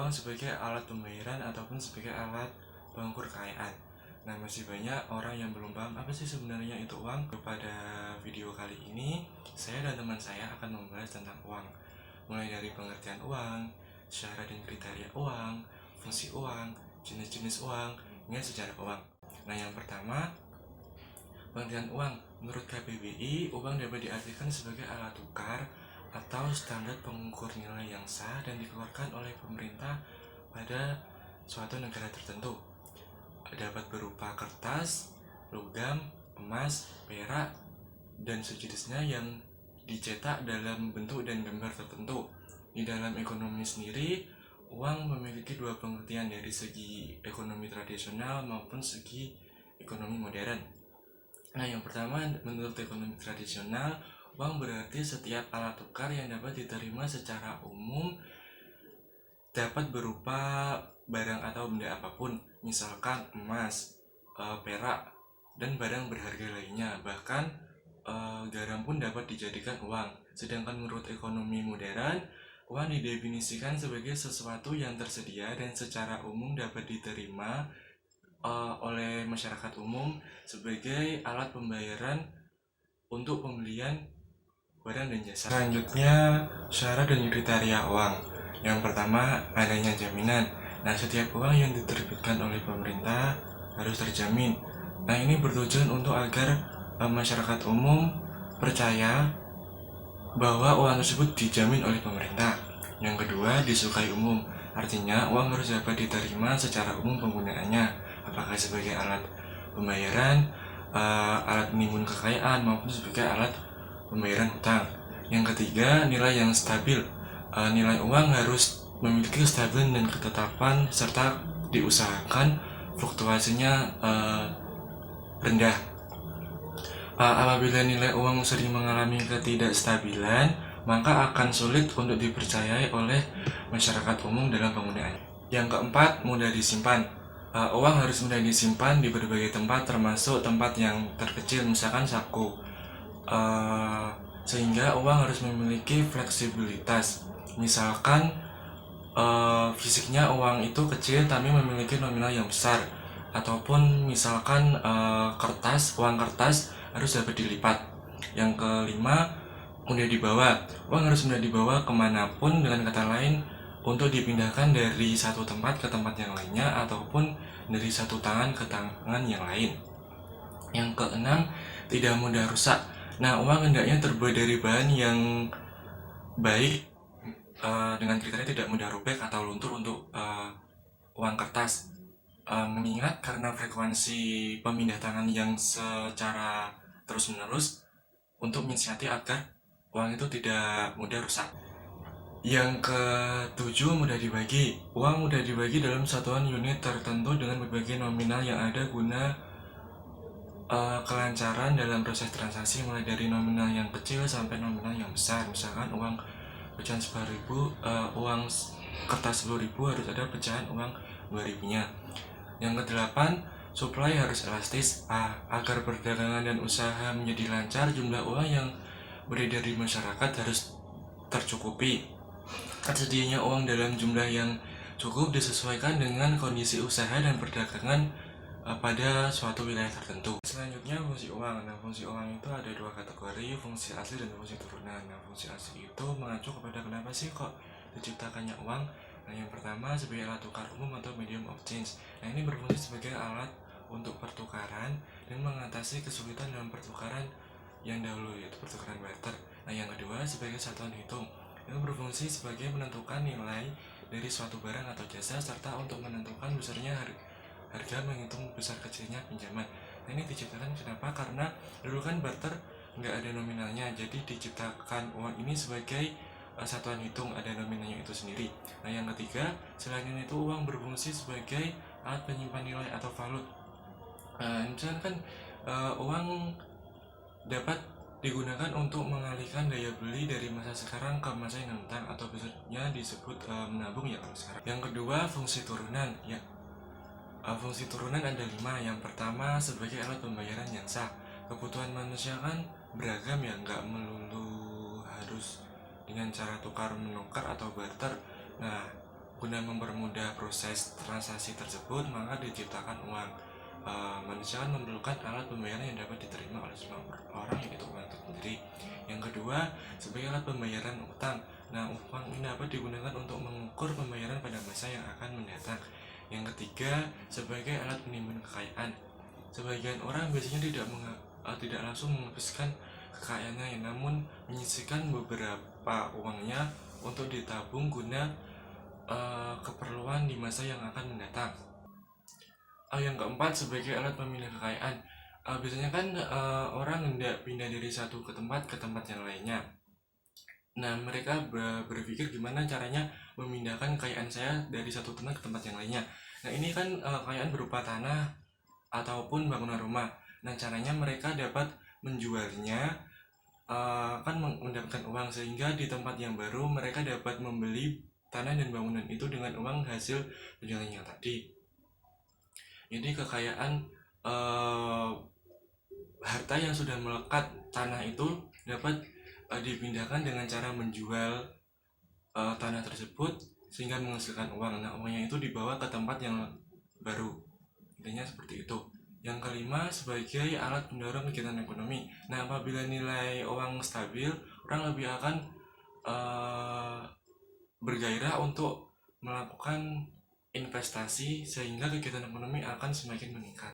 uang sebagai alat pembayaran ataupun sebagai alat pengukur kekayaan. Nah, masih banyak orang yang belum paham apa sih sebenarnya itu uang. Pada video kali ini, saya dan teman saya akan membahas tentang uang. Mulai dari pengertian uang, syarat dan kriteria uang, fungsi uang, jenis-jenis uang, hingga sejarah uang. Nah, yang pertama, pengertian uang. Menurut KBBI, uang dapat diartikan sebagai alat tukar atau standar pengukur nilai yang sah dan dikeluarkan oleh pemerintah pada suatu negara tertentu. Dapat berupa kertas, logam, emas, perak, dan sejenisnya yang dicetak dalam bentuk dan gambar tertentu. Di dalam ekonomi sendiri, uang memiliki dua pengertian dari segi ekonomi tradisional maupun segi ekonomi modern. Nah, yang pertama, menurut ekonomi tradisional, uang berarti setiap alat tukar yang dapat diterima secara umum dapat berupa barang atau benda apapun, misalkan emas, perak, dan barang berharga lainnya. Bahkan garam pun dapat dijadikan uang. Sedangkan menurut ekonomi modern, uang didefinisikan sebagai sesuatu yang tersedia dan secara umum dapat diterima oleh masyarakat umum sebagai alat pembayaran untuk pembelian barang dan jasa. Selanjutnya, syarat dan kriteria uang. Yang pertama, adanya jaminan. Nah, setiap uang yang diterbitkan oleh pemerintah harus terjamin. Nah, ini bertujuan untuk agar masyarakat umum percaya bahwa uang tersebut dijamin oleh pemerintah. Yang kedua, disukai umum. Artinya, uang harus dapat diterima secara umum penggunaannya, apakah sebagai alat pembayaran, alat menimbun kekayaan, maupun sebagai alat pembayaran hutang. Yang ketiga, nilai yang stabil. Nilai uang harus memiliki kestabilan dan ketetapan serta diusahakan fluktuasinya rendah. Apabila nilai uang sering mengalami ketidakstabilan, maka akan sulit untuk dipercayai oleh masyarakat umum dalam penggunaannya. Yang keempat, mudah disimpan. Uang harus mudah disimpan di berbagai tempat, termasuk tempat yang terkecil, misalkan saku. Sehingga uang harus memiliki fleksibilitas. Misalkan fisiknya uang itu kecil tapi memiliki nominal yang besar, ataupun misalkan uang kertas harus dapat dilipat. Yang kelima, mudah dibawa. Uang harus mudah dibawa kemanapun, dengan kata lain untuk dipindahkan dari satu tempat ke tempat yang lainnya, ataupun dari satu tangan ke tangan yang lain. Yang keenam, tidak mudah rusak. Nah, uang hendaknya terbuat dari bahan yang baik, dengan kriteria tidak mudah robek atau luntur untuk uang kertas. Mengingat karena frekuensi pemindah tangan yang secara terus-menerus, untuk mensiasati agar uang itu tidak mudah rusak. Yang ketujuh, mudah dibagi. Uang mudah dibagi dalam satuan unit tertentu dengan berbagai nominal yang ada guna kelancaran dalam proses transaksi, mulai dari nominal yang kecil sampai nominal yang besar. Misalkan uang pecahan 10.000, uang kertas 10.000 harus ada pecahan uang 2.000-nya. Yang kedelapan, supply harus elastis. Agar perdagangan dan usaha menjadi lancar, jumlah uang yang beredar di masyarakat harus tercukupi. Tersedianya uang dalam jumlah yang cukup disesuaikan dengan kondisi usaha dan perdagangan pada suatu wilayah tertentu. Selanjutnya, fungsi uang. Nah, fungsi uang itu ada dua kategori, fungsi asli dan fungsi turunan. Nah, fungsi asli itu mengacu kepada kenapa sih kok diciptakannya uang. Nah, yang pertama, sebagai alat tukar umum atau medium of change. Nah, ini berfungsi sebagai alat untuk pertukaran dan mengatasi kesulitan dalam pertukaran yang dahulu, yaitu pertukaran barter. Nah, yang kedua, sebagai satuan hitung. Itu berfungsi sebagai menentukan nilai dari suatu barang atau jasa, serta untuk menentukan besarnya harga, menghitung besar kecilnya pinjaman. Nah, ini diciptakan kenapa? Karena dulu kan barter nggak ada nominalnya, jadi diciptakan uang ini sebagai satuan hitung, ada nominalnya itu sendiri. Nah, yang ketiga, selain itu uang berfungsi sebagai alat penyimpan nilai atau valut. Misalnya kan uang dapat digunakan untuk mengalihkan daya beli dari masa sekarang ke masa yang datang, atau biasanya disebut menabung ya kalau sekarang. Yang kedua, fungsi turunan. Ya, fungsi turunan ada 5. Yang pertama, sebagai alat pembayaran yang sah. Kebutuhan manusia kan beragam ya, nggak melulu harus dengan cara tukar menukar atau barter. Nah, Guna mempermudah proses transaksi tersebut, maka diciptakan uang. Manusia kan memerlukan alat pembayaran yang dapat diterima oleh semua orang, yaitu uang itu sendiri. Yang kedua, sebagai alat pembayaran utang. Nah, uang ini dapat digunakan untuk mengukur pembayaran pada masa yang akan mendatang. Yang ketiga, sebagai alat menimbun kekayaan. Sebagian orang biasanya tidak langsung menghabiskan kekayaannya, namun menyisihkan beberapa uangnya untuk ditabung guna keperluan di masa yang akan mendatang. Yang keempat, sebagai alat pemindah kekayaan. Biasanya kan orang hendak pindah dari satu ke tempat yang lainnya. Nah, mereka berpikir gimana caranya memindahkan kekayaan saya dari satu tempat ke tempat yang lainnya. Nah, ini kan kekayaan berupa tanah ataupun bangunan rumah. Nah, caranya mereka dapat menjualnya, kan mendapatkan uang, sehingga di tempat yang baru mereka dapat membeli tanah dan bangunan itu dengan uang hasil penjualannya tadi. Jadi kekayaan harta yang sudah melekat tanah itu dapat dipindahkan dengan cara menjual tanah tersebut sehingga menghasilkan uang. Nah, uangnya itu dibawa ke tempat yang baru. Intinya seperti itu. Yang kelima, sebagai alat pendorong kegiatan ekonomi. Nah, apabila nilai uang stabil, orang lebih akan bergairah untuk melakukan investasi sehingga kegiatan ekonomi akan semakin meningkat.